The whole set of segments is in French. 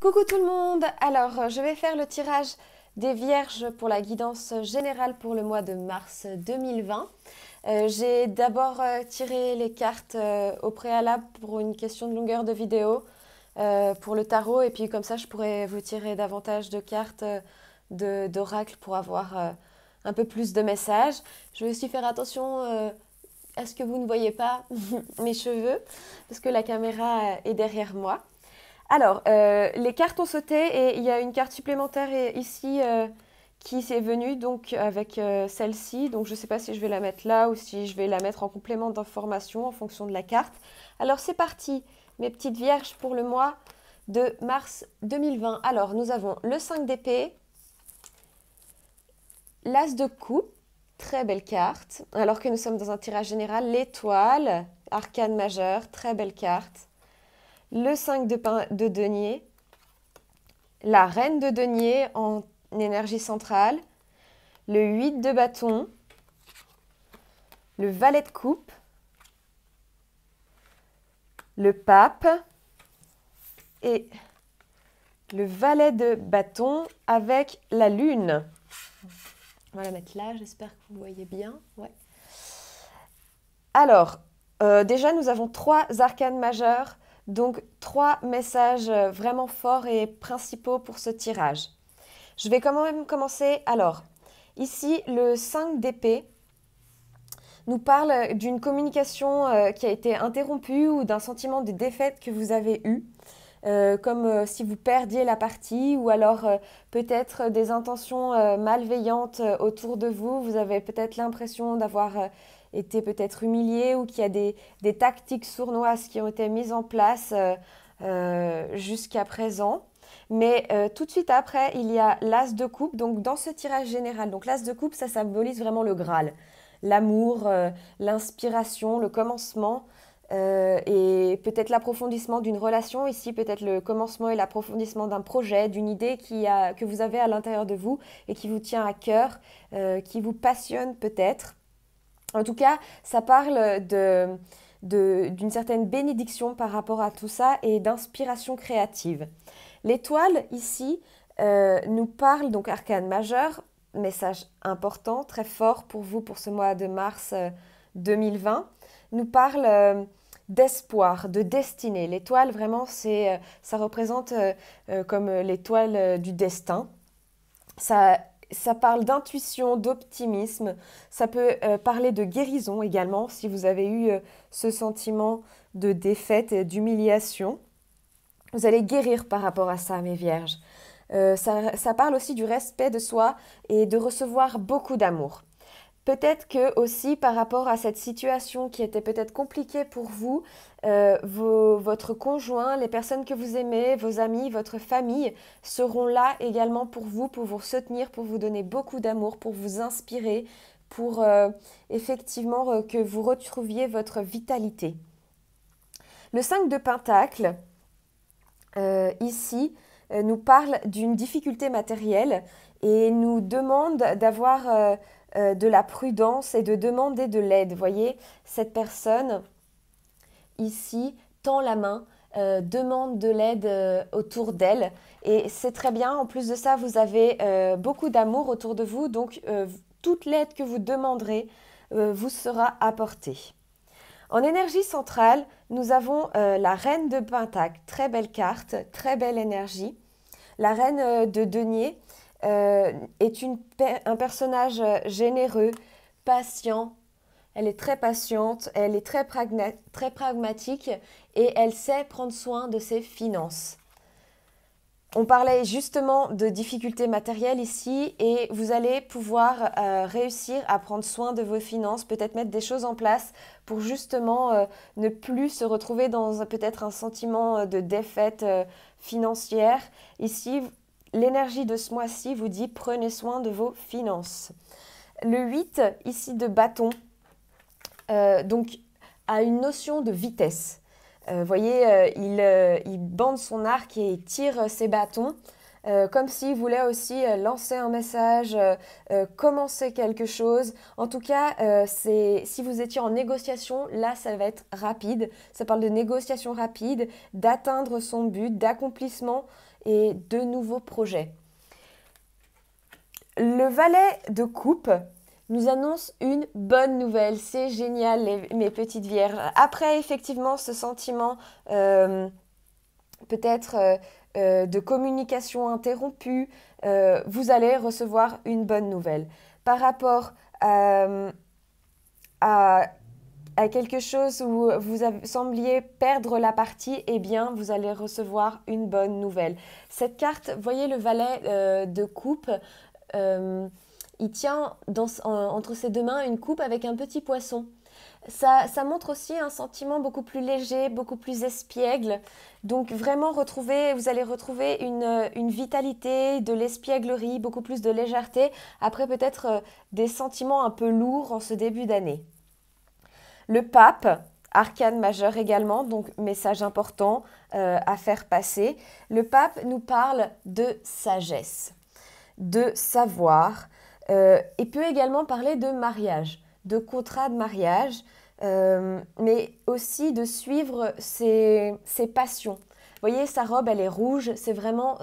Coucou tout le monde! Alors, je vais faire le tirage des Vierges pour la guidance générale pour le mois de mars 2020. J'ai d'abord tiré les cartes au préalable pour une question de longueur de vidéo pour le tarot et puis comme ça je pourrais vous tirer davantage de cartes d'oracle pour avoir un peu plus de messages. Je vais aussi faire attention à ce que vous ne voyez pas mes cheveux parce que la caméra est derrière moi. Alors, les cartes ont sauté et il y a une carte supplémentaire ici qui s'est venue donc avec celle-ci. Donc, je ne sais pas si je vais la mettre là ou si je vais la mettre en complément d'information en fonction de la carte. Alors, c'est parti, mes petites vierges pour le mois de mars 2020. Alors, nous avons le 5 d'épée, l'as de coupe, très belle carte. Alors que nous sommes dans un tirage général, l'étoile, arcane majeur, très belle carte. Le 5 de denier, la reine de denier en énergie centrale, le 8 de bâton, le valet de coupe, le pape et le valet de bâton avec la lune. On va la mettre là, j'espère que vous voyez bien. Ouais. Alors, déjà nous avons 3 arcanes majeurs. Donc, 3 messages vraiment forts et principaux pour ce tirage. Je vais quand même commencer. Alors, ici, le 5 d'épée nous parle d'une communication qui a été interrompue ou d'un sentiment de défaite que vous avez eu, comme si vous perdiez la partie ou alors peut-être des intentions malveillantes autour de vous. Vous avez peut-être l'impression d'avoir été peut-être humilié ou qu'il y a des tactiques sournoises qui ont été mises en place jusqu'à présent. Mais tout de suite après, il y a l'as de coupe. Donc dans ce tirage général, donc l'as de coupe, ça symbolise vraiment le Graal. L'amour, l'inspiration, le commencement et peut-être l'approfondissement d'une relation. Ici, peut-être le commencement et l'approfondissement d'un projet, d'une idée que vous avez à l'intérieur de vous et qui vous tient à cœur, qui vous passionne peut-être. En tout cas, ça parle d'une certaine bénédiction par rapport à tout ça et d'inspiration créative. L'étoile, ici, nous parle, donc arcane majeur, message important, très fort pour vous pour ce mois de mars 2020, nous parle d'espoir, de destinée. L'étoile, vraiment, ça représente comme l'étoile du destin. Ça parle d'intuition, d'optimisme. Ça peut parler de guérison également, si vous avez eu ce sentiment de défaite et d'humiliation. Vous allez guérir par rapport à ça, mes vierges. Ça parle aussi du respect de soi et de recevoir beaucoup d'amour. Peut-être que aussi par rapport à cette situation qui était peut-être compliquée pour vous, votre conjoint, les personnes que vous aimez, vos amis, votre famille seront là également pour vous soutenir, pour vous donner beaucoup d'amour, pour vous inspirer, pour effectivement que vous retrouviez votre vitalité. Le 5 de Pentacle, ici, nous parle d'une difficulté matérielle et nous demande d'avoir de la prudence et de demander de l'aide. Vous voyez, cette personne ici tend la main, demande de l'aide autour d'elle et c'est très bien. En plus de ça, vous avez beaucoup d'amour autour de vous, donc toute l'aide que vous demanderez vous sera apportée. En énergie centrale, nous avons la reine de Pentacle, très belle carte, très belle énergie. La reine de denier est un personnage généreux, patient. Elle est très patiente, elle est très pragmatique et elle sait prendre soin de ses finances. On parlait justement de difficultés matérielles ici et vous allez pouvoir réussir à prendre soin de vos finances, peut-être mettre des choses en place pour justement ne plus se retrouver dans peut-être un sentiment de défaite financière. Ici, l'énergie de ce mois-ci vous dit prenez soin de vos finances. Le 8 ici de bâton, donc a une notion de vitesse. Vous voyez, il bande son arc et il tire ses bâtons. comme s'il voulait aussi lancer un message, commencer quelque chose. En tout cas, si vous étiez en négociation, là, ça va être rapide. Ça parle de négociation rapide, d'atteindre son but, d'accomplissement et de nouveaux projets. Le valet de coupe nous annonce une bonne nouvelle. C'est génial, mes petites vierges. Après, effectivement, ce sentiment peut-être de communication interrompue, vous allez recevoir une bonne nouvelle. Par rapport à quelque chose où vous sembliez perdre la partie, eh bien, vous allez recevoir une bonne nouvelle. Cette carte, voyez le valet de coupe, il tient entre ses deux mains une coupe avec un petit poisson. Ça montre aussi un sentiment beaucoup plus léger, beaucoup plus espiègle. Donc vraiment vous allez retrouver une vitalité, de l'espièglerie, beaucoup plus de légèreté. Après peut-être des sentiments un peu lourds en ce début d'année. Le pape, arcane majeur également, donc message important à faire passer. Le pape nous parle de sagesse, de savoir, et peut également parler de mariage, de contrat de mariage, mais aussi de suivre ses passions. Vous voyez, sa robe, elle est rouge, c'est vraiment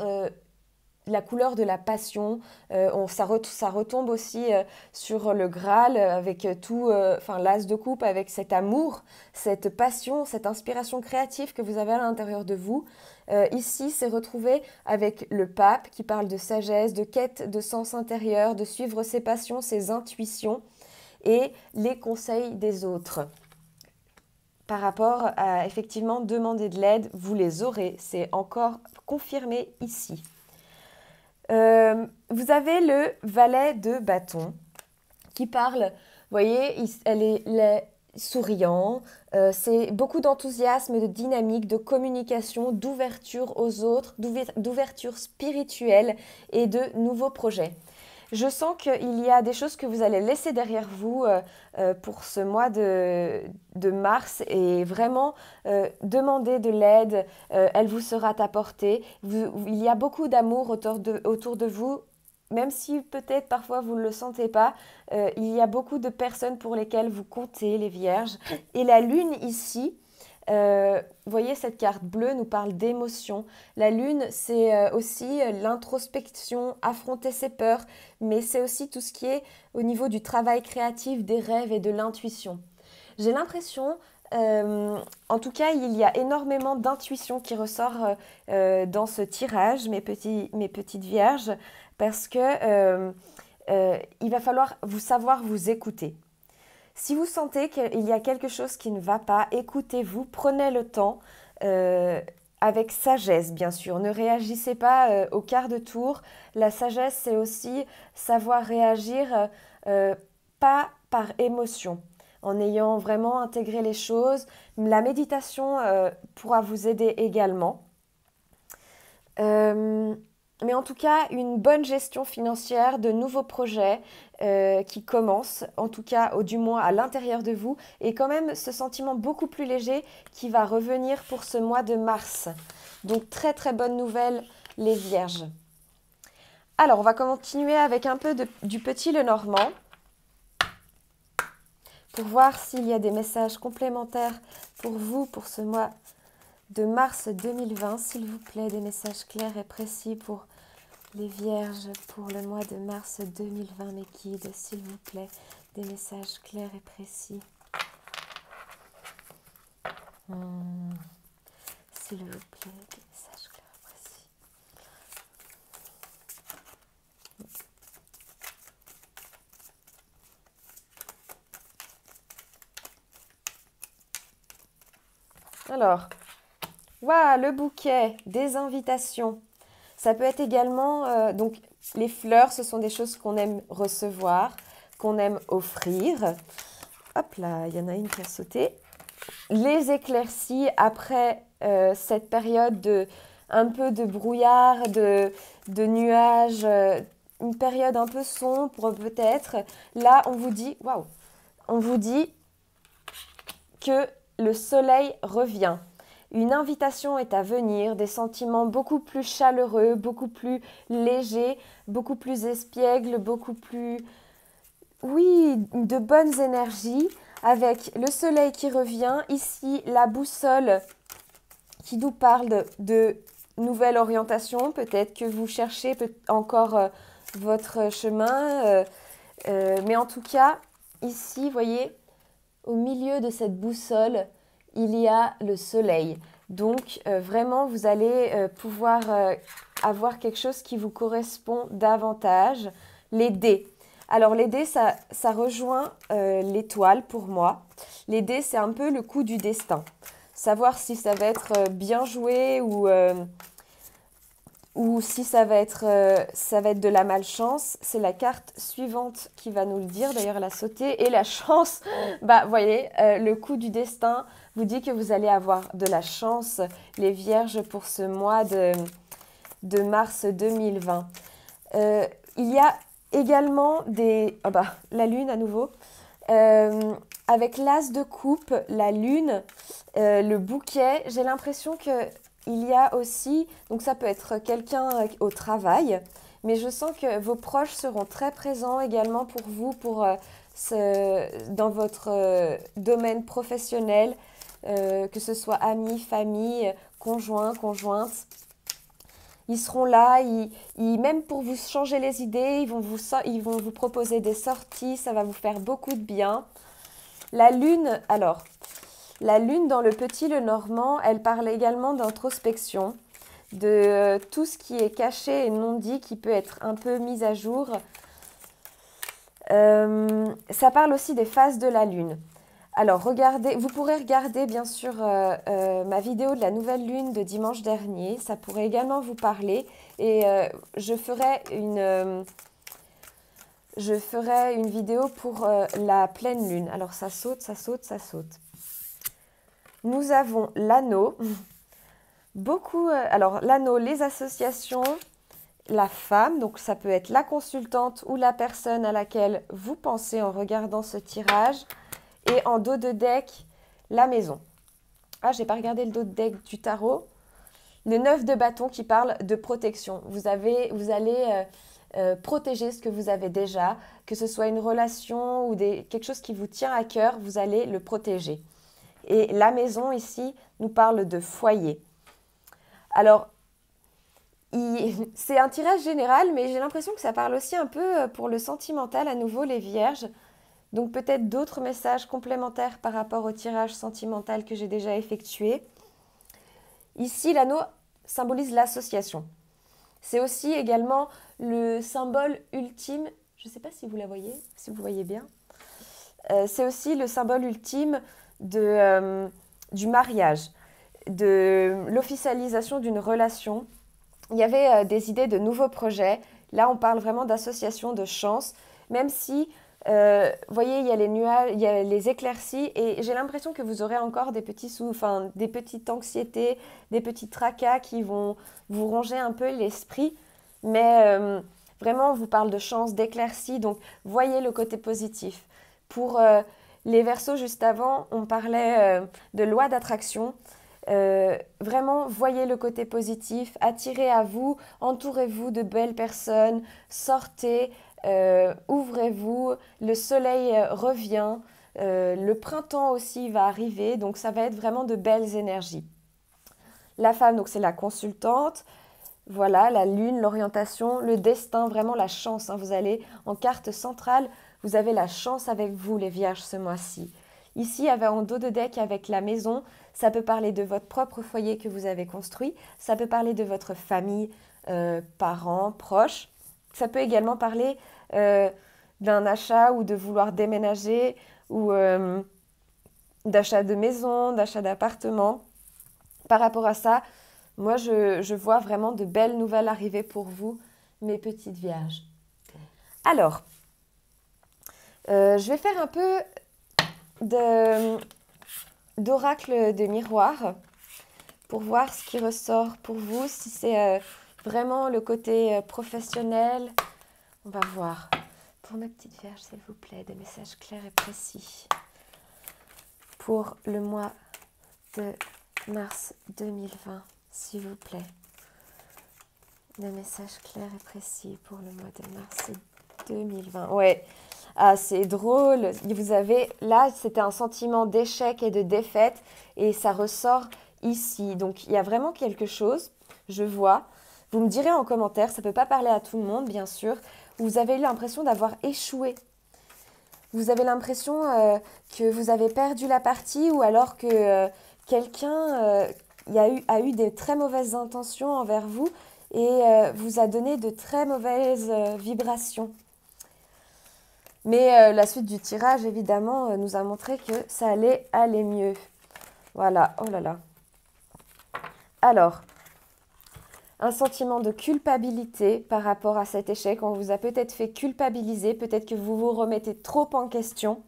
la couleur de la passion. Ça retombe aussi sur le Graal avec l'as de coupe, avec cet amour, cette passion, cette inspiration créative que vous avez à l'intérieur de vous. Ici, c'est retrouvé avec le pape qui parle de sagesse, de quête de sens intérieur, de suivre ses passions, ses intuitions et les conseils des autres. Par rapport à effectivement demander de l'aide, vous les aurez. C'est encore confirmé ici. Vous avez le valet de bâton qui parle, vous voyez, elle est souriant, c'est beaucoup d'enthousiasme, de dynamique, de communication, d'ouverture aux autres, d'ouverture spirituelle et de nouveaux projets. Je sens qu'il y a des choses que vous allez laisser derrière vous pour ce mois de mars et vraiment demander de l'aide, elle vous sera apportée. Il y a beaucoup d'amour autour de vous, même si peut-être parfois vous ne le sentez pas. Il y a beaucoup de personnes pour lesquelles vous comptez, les vierges. Et la lune ici, vous voyez, cette carte bleue nous parle d'émotion. La lune, c'est aussi l'introspection, affronter ses peurs, mais c'est aussi tout ce qui est au niveau du travail créatif, des rêves et de l'intuition. J'ai l'impression, en tout cas, il y a énormément d'intuition qui ressort dans ce tirage, mes petites vierges, parce que il va falloir savoir vous écouter. Si vous sentez qu'il y a quelque chose qui ne va pas, écoutez-vous, prenez le temps, avec sagesse bien sûr. Ne réagissez pas au quart de tour. La sagesse, c'est aussi savoir réagir pas par émotion, en ayant vraiment intégré les choses. La méditation pourra vous aider également. Mais en tout cas, une bonne gestion financière, de nouveaux projets qui commencent, en tout cas, du moins à l'intérieur de vous, et quand même ce sentiment beaucoup plus léger qui va revenir pour ce mois de mars. Donc très très bonne nouvelle, les vierges. Alors, on va continuer avec un peu du petit Lenormand pour voir s'il y a des messages complémentaires pour vous pour ce mois de mars 2020, s'il vous plaît, des messages clairs et précis pour les vierges pour le mois de mars 2020, mes guides, s'il vous plaît, des messages clairs et précis. S'il vous plaît, des messages clairs et précis. Alors, waouh, le bouquet, des invitations. Ça peut être également, donc les fleurs, ce sont des choses qu'on aime recevoir, qu'on aime offrir. Hop là, il y en a une qui a sauté. Les éclaircies après cette période un peu de brouillard, de nuages, une période un peu sombre peut-être. Là, on vous dit, waouh, on vous dit que le soleil revient. une invitation est à venir, des sentiments beaucoup plus chaleureux, beaucoup plus légers, beaucoup plus espiègles, beaucoup plus, oui, de bonnes énergies, avec le soleil qui revient, ici la boussole qui nous parle de nouvelle orientation, peut-être que vous cherchez encore votre chemin, mais en tout cas, ici, vous voyez, au milieu de cette boussole, il y a le soleil. Donc, vraiment, vous allez pouvoir avoir quelque chose qui vous correspond davantage. Les dés. Alors, les dés, ça rejoint l'étoile pour moi. Les dés, c'est un peu le coup du destin. Savoir si ça va être bien joué ou si ça va être de la malchance. C'est la carte suivante qui va nous le dire. D'ailleurs, elle a sauté. Et la chance, bah, vous voyez, le coup du destin vous dit que vous allez avoir de la chance, les vierges, pour ce mois de mars 2020. Il y a également la lune à nouveau. Avec l'as de coupe, la lune, le bouquet, j'ai l'impression qu'il y a aussi, donc ça peut être quelqu'un au travail, mais je sens que vos proches seront très présents également pour vous, dans votre domaine professionnel, que ce soit amis, famille, conjoint, conjointe. Ils seront là, même pour vous changer les idées, ils vont vous proposer des sorties, ça va vous faire beaucoup de bien. La lune, alors, la lune dans le Petit Lenormand, elle parle également d'introspection, de tout ce qui est caché et non dit, qui peut être un peu mis à jour. Ça parle aussi des phases de la lune. Alors, vous pourrez regarder bien sûr ma vidéo de la nouvelle lune de dimanche dernier. Ça pourrait également vous parler. Et je ferai une vidéo pour la pleine lune. Alors, ça saute, ça saute, ça saute. Nous avons l'anneau. Alors, l'anneau, les associations, la femme. Donc, ça peut être la consultante ou la personne à laquelle vous pensez en regardant ce tirage. Et en dos de deck, la maison. Ah, j'ai pas regardé le dos de deck du tarot. Le 9 de bâton qui parle de protection. Vous allez protéger ce que vous avez déjà, que ce soit une relation ou quelque chose qui vous tient à cœur, vous allez le protéger. Et la maison ici nous parle de foyer. Alors, c'est un tirage général, mais j'ai l'impression que ça parle aussi un peu pour le sentimental, à nouveau les vierges. Donc peut-être d'autres messages complémentaires par rapport au tirage sentimental que j'ai déjà effectué. Ici, l'anneau symbolise l'association. C'est aussi également le symbole ultime. Je ne sais pas si vous la voyez, si vous voyez bien. C'est aussi le symbole ultime du mariage, de l'officialisation d'une relation. Il y avait des idées de nouveaux projets. Là, on parle vraiment d'association de chance, même si... vous voyez, il y a les nuages, il y a les éclaircies et j'ai l'impression que vous aurez encore des petites anxiétés, des petits tracas qui vont vous ronger un peu l'esprit. Mais vraiment, on vous parle de chance, d'éclaircies, donc voyez le côté positif. Pour les Verseaux, juste avant, on parlait de loi d'attraction. Vraiment, voyez le côté positif, attirez à vous, entourez-vous de belles personnes, sortez. Ouvrez-vous, le soleil revient, le printemps aussi va arriver, donc ça va être vraiment de belles énergies. La femme, donc c'est la consultante, voilà, la lune, l'orientation, le destin, vraiment la chance. Vous allez en carte centrale, vous avez la chance avec vous les vierges ce mois-ci. Ici, en dos de deck avec la maison, ça peut parler de votre propre foyer que vous avez construit, ça peut parler de votre famille, parents, proches. Ça peut également parler d'un achat ou de vouloir déménager ou d'achat de maison, d'achat d'appartement. Par rapport à ça, moi, je vois vraiment de belles nouvelles arriver pour vous, mes petites vierges. Alors, je vais faire un peu d'oracle de miroir pour voir ce qui ressort pour vous, si c'est vraiment le côté professionnel. On va voir. Pour mes petites vierges, s'il vous plaît, des messages clairs et précis pour le mois de mars 2020, s'il vous plaît. Le message clair et précis pour le mois de mars 2020. Ouais, ah, c'est drôle. Vous avez, là, c'était un sentiment d'échec et de défaite et ça ressort ici. Donc, il y a vraiment quelque chose, je vois. Vous me direz en commentaire, ça ne peut pas parler à tout le monde, bien sûr. Vous avez eu l'impression d'avoir échoué. Vous avez l'impression que vous avez perdu la partie ou alors que quelqu'un a eu des très mauvaises intentions envers vous et vous a donné de très mauvaises vibrations. Mais la suite du tirage, évidemment, nous a montré que ça allait aller mieux. Voilà, oh là là. Alors, un sentiment de culpabilité par rapport à cet échec. On vous a peut-être fait culpabiliser, peut-être que vous vous remettez trop en question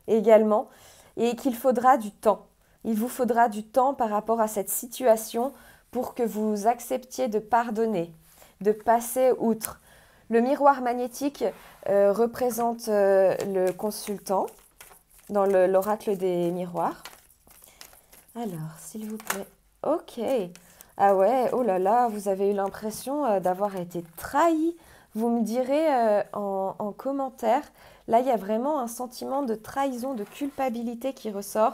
également et qu'il faudra du temps. Il vous faudra du temps par rapport à cette situation pour que vous acceptiez de pardonner, de passer outre. Le miroir magnétique représente le consultant dans l'oracle des miroirs. Alors, s'il vous plaît. Ok. Ah ouais, oh là là, vous avez eu l'impression d'avoir été trahi. Vous me direz en commentaire. Là, il y a vraiment un sentiment de trahison, de culpabilité qui ressort.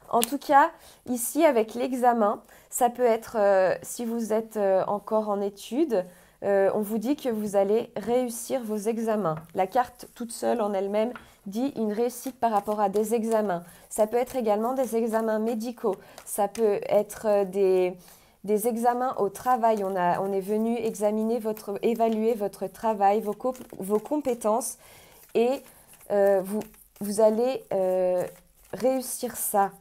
En tout cas, ici, avec l'examen, ça peut être, si vous êtes encore en études, on vous dit que vous allez réussir vos examens. La carte toute seule en elle-même dit une réussite par rapport à des examens. Ça peut être également des examens médicaux. Ça peut être des examens au travail. On est venu évaluer votre travail, vos compétences et vous allez réussir ça.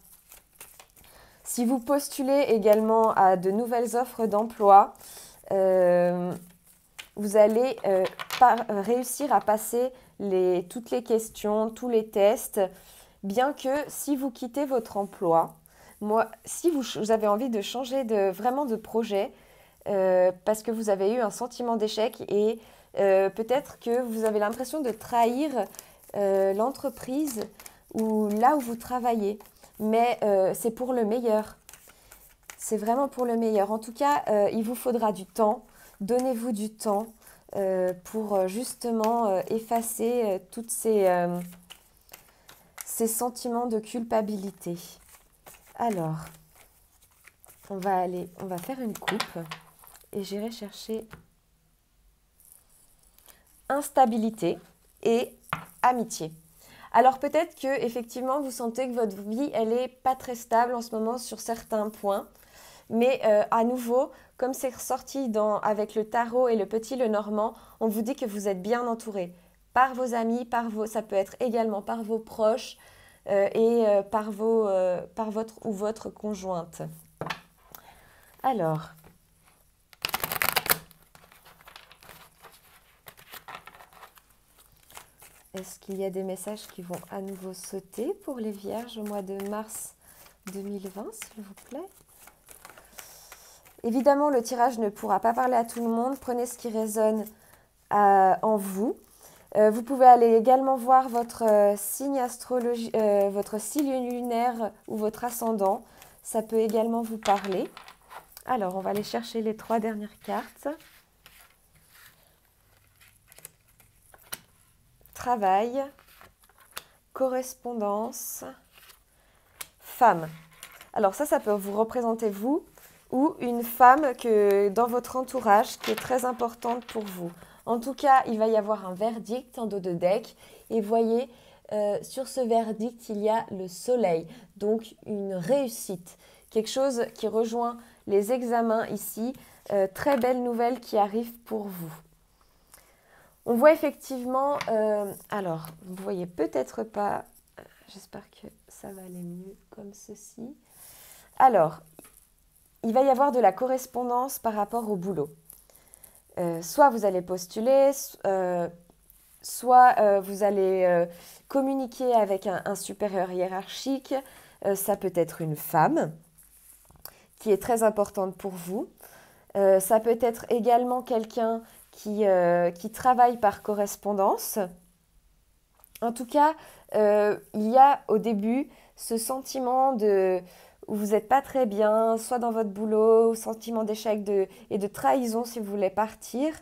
Si vous postulez également à de nouvelles offres d'emploi, vous allez réussir à passer toutes les questions, tous les tests, bien que si vous quittez votre emploi, si vous avez envie de changer vraiment de projet, parce que vous avez eu un sentiment d'échec et peut-être que vous avez l'impression de trahir l'entreprise ou là où vous travaillez. Mais c'est pour le meilleur. C'est vraiment pour le meilleur. En tout cas, il vous faudra du temps. Donnez-vous du temps pour justement effacer tous ces sentiments de culpabilité. Alors, on va faire une coupe et j'irai chercher instabilité et amitié. Alors peut-être que effectivement vous sentez que votre vie elle est pas très stable en ce moment sur certains points, mais à nouveau comme c'est ressorti avec le tarot et le petit Lenormand, on vous dit que vous êtes bien entouré par vos amis, ça peut être également par vos proches et par votre ou votre conjointe. Alors. Est-ce qu'il y a des messages qui vont à nouveau sauter pour les vierges au mois de mars 2020, s'il vous plaît? Évidemment, le tirage ne pourra pas parler à tout le monde. Prenez ce qui résonne en vous. Vous pouvez aller également voir votre signe astrologique, votre signe lunaire ou votre ascendant. Ça peut également vous parler. Alors, on va aller chercher les 3 dernières cartes. Travail, correspondance, femme. Alors ça peut vous représenter vous ou une femme dans votre entourage qui est très importante pour vous. En tout cas, il va y avoir un verdict en dos de deck et voyez, sur ce verdict, il y a le soleil, donc une réussite. Quelque chose qui rejoint les examens ici, très belle nouvelle qui arrive pour vous. On voit effectivement, alors vous ne voyez peut-être pas, j'espère que ça va aller mieux comme ceci. Alors, il va y avoir de la correspondance par rapport au boulot. Soit vous allez postuler, soit vous allez communiquer avec un supérieur hiérarchique. Ça peut être une femme qui est très importante pour vous. Ça peut être également quelqu'un qui travaille par correspondance. En tout cas, il y a au début ce sentiment où vous n'êtes pas très bien, soit dans votre boulot, sentiment d'échec et de trahison si vous voulez partir,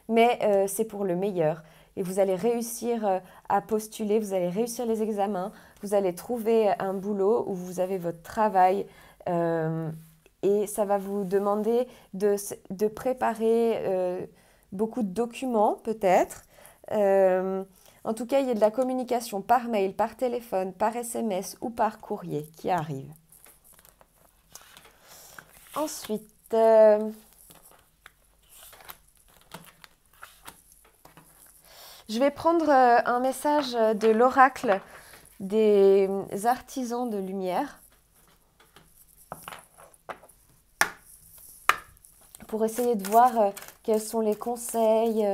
mais c'est pour le meilleur. Et vous allez réussir à postuler, vous allez réussir les examens, vous allez trouver un boulot où vous avez votre travail et ça va vous demander de préparer beaucoup de documents peut-être. En tout cas, il y a de la communication par mail, par téléphone, par SMS ou par courrier qui arrive. Ensuite, je vais prendre un message de l'oracle des artisans de lumière pour essayer de voir quels sont les conseils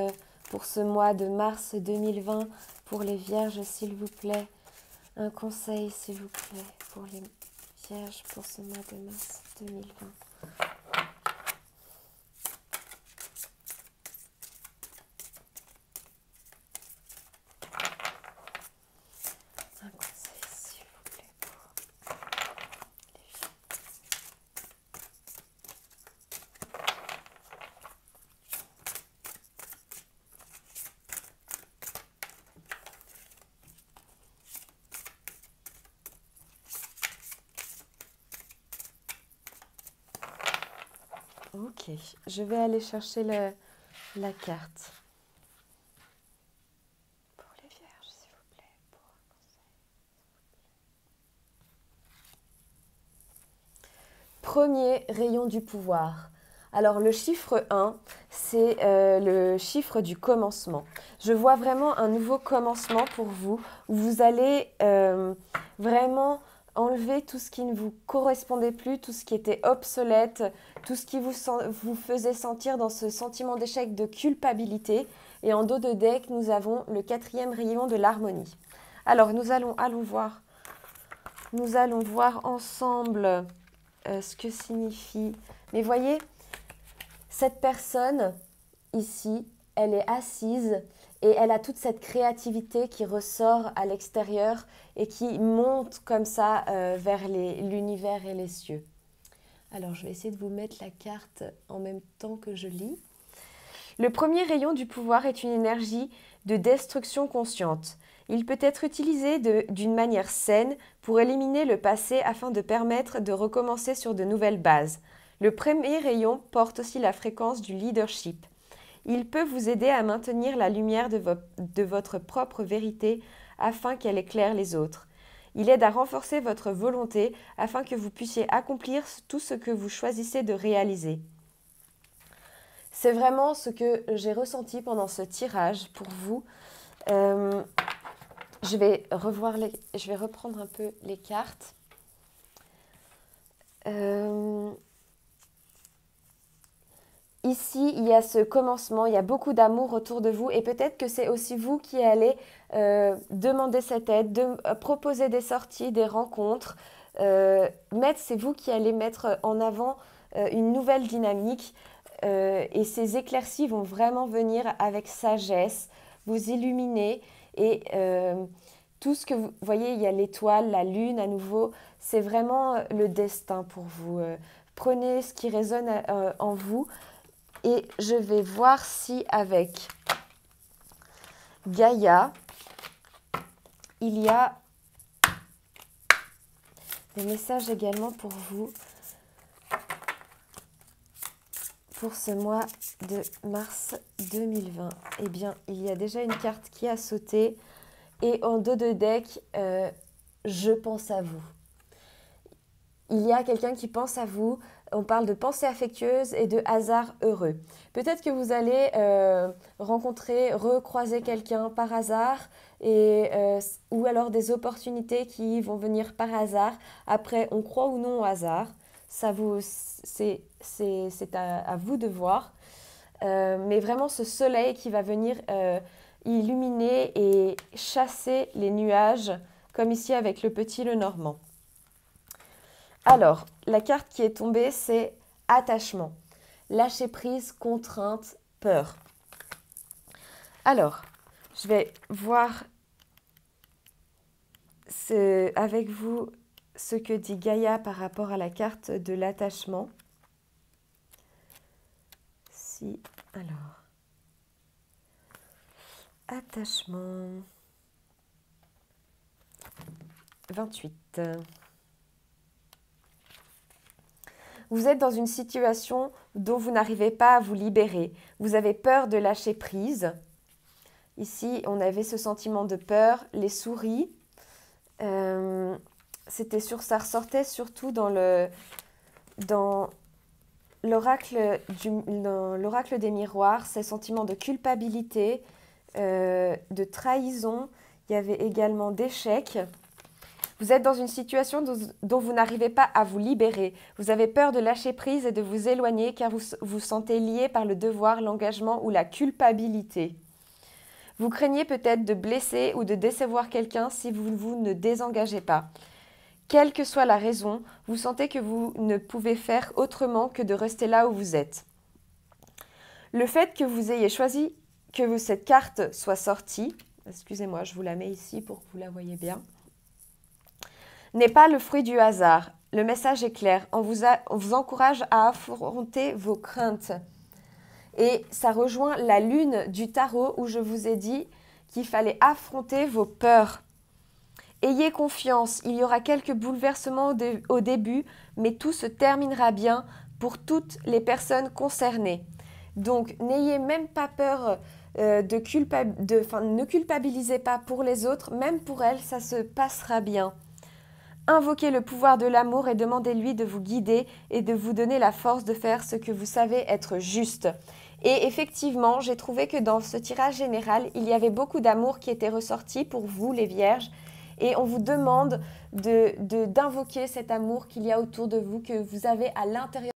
pour ce mois de mars 2020 pour les vierges, s'il vous plaît. Un conseil, s'il vous plaît, pour les vierges pour ce mois de mars 2020. Un conseil, s'il vous plaît, pour les vierges. Ok, je vais aller chercher la carte. Pour les vierges, s'il vous plaît, pour un conseil. Premier rayon du pouvoir. Alors le chiffre 1, c'est le chiffre du commencement. Je vois vraiment un nouveau commencement pour vous, où vous allez vraiment enlever tout ce qui ne vous correspondait plus, tout ce qui était obsolète, tout ce qui vous faisait sentir dans ce sentiment d'échec, de culpabilité. Et en dos de deck, nous avons le 4e rayon de l'harmonie. Alors nous allons voir ensemble ce que signifie. Mais voyez, cette personne ici, elle est assise et elle a toute cette créativité qui ressort à l'extérieur et qui monte comme ça vers l'univers et les cieux. Alors, je vais essayer de vous mettre la carte en même temps que je lis. Le premier rayon du pouvoir est une énergie de destruction consciente. Il peut être utilisé d'une manière saine pour éliminer le passé afin de permettre de recommencer sur de nouvelles bases. Le premier rayon porte aussi la fréquence du leadership. Il peut vous aider à maintenir la lumière de votre propre vérité afin qu'elle éclaire les autres. Il aide à renforcer votre volonté afin que vous puissiez accomplir tout ce que vous choisissez de réaliser. C'est vraiment ce que j'ai ressenti pendant ce tirage pour vous. Je vais reprendre un peu les cartes. Ici, il y a ce commencement, il y a beaucoup d'amour autour de vous et peut-être que c'est aussi vous qui allez demander cette aide, proposer des sorties, des rencontres. C'est vous qui allez mettre en avant une nouvelle dynamique et ces éclaircies vont vraiment venir avec sagesse, vous illuminer et tout ce que vous voyez, il y a l'étoile, la lune à nouveau, c'est vraiment le destin pour vous. Prenez ce qui résonne en vous. Et je vais voir si avec Gaïa, il y a des messages également pour vous pour ce mois de mars 2020. Eh bien, il y a déjà une carte qui a sauté et en dos de deck, je pense à vous. Il y a quelqu'un qui pense à vous. On parle de pensée affectueuse et de hasard heureux. Peut-être que vous allez recroiser quelqu'un par hasard ou alors des opportunités qui vont venir par hasard. Après, on croit ou non au hasard. C'est à vous de voir. Mais vraiment, ce soleil qui va venir illuminer et chasser les nuages, comme ici avec le petit Lenormand. Alors, la carte qui est tombée, c'est attachement, lâcher prise, contrainte, peur. Alors, je vais voir avec vous ce que dit Gaïa par rapport à la carte de l'attachement. Si, alors, attachement, 28. Vous êtes dans une situation dont vous n'arrivez pas à vous libérer. Vous avez peur de lâcher prise. Ici, on avait ce sentiment de peur, les souris. Ça ressortait surtout dans l'oracle des miroirs, ces sentiments de culpabilité, de trahison. Il y avait également d'échec. Vous êtes dans une situation dont vous n'arrivez pas à vous libérer. Vous avez peur de lâcher prise et de vous éloigner car vous vous sentez lié par le devoir, l'engagement ou la culpabilité. Vous craignez peut-être de blesser ou de décevoir quelqu'un si vous ne désengagez pas. Quelle que soit la raison, vous sentez que vous ne pouvez faire autrement que de rester là où vous êtes. Le fait que vous ayez choisi que cette carte soit sortie, excusez-moi, je vous la mets ici pour que vous la voyez bien, n'est pas le fruit du hasard. Le message est clair. On vous encourage à affronter vos craintes. Et ça rejoint la lune du tarot où je vous ai dit qu'il fallait affronter vos peurs. Ayez confiance, il y aura quelques bouleversements au début, mais tout se terminera bien pour toutes les personnes concernées. Donc, n'ayez même pas peur ne culpabilisez pas pour les autres, même pour elles, ça se passera bien. Invoquez le pouvoir de l'amour et demandez-lui de vous guider et de vous donner la force de faire ce que vous savez être juste. Et effectivement, j'ai trouvé que dans ce tirage général, il y avait beaucoup d'amour qui était ressorti pour vous, les Vierges. Et on vous demande d'invoquer cet amour qu'il y a autour de vous, que vous avez à l'intérieur.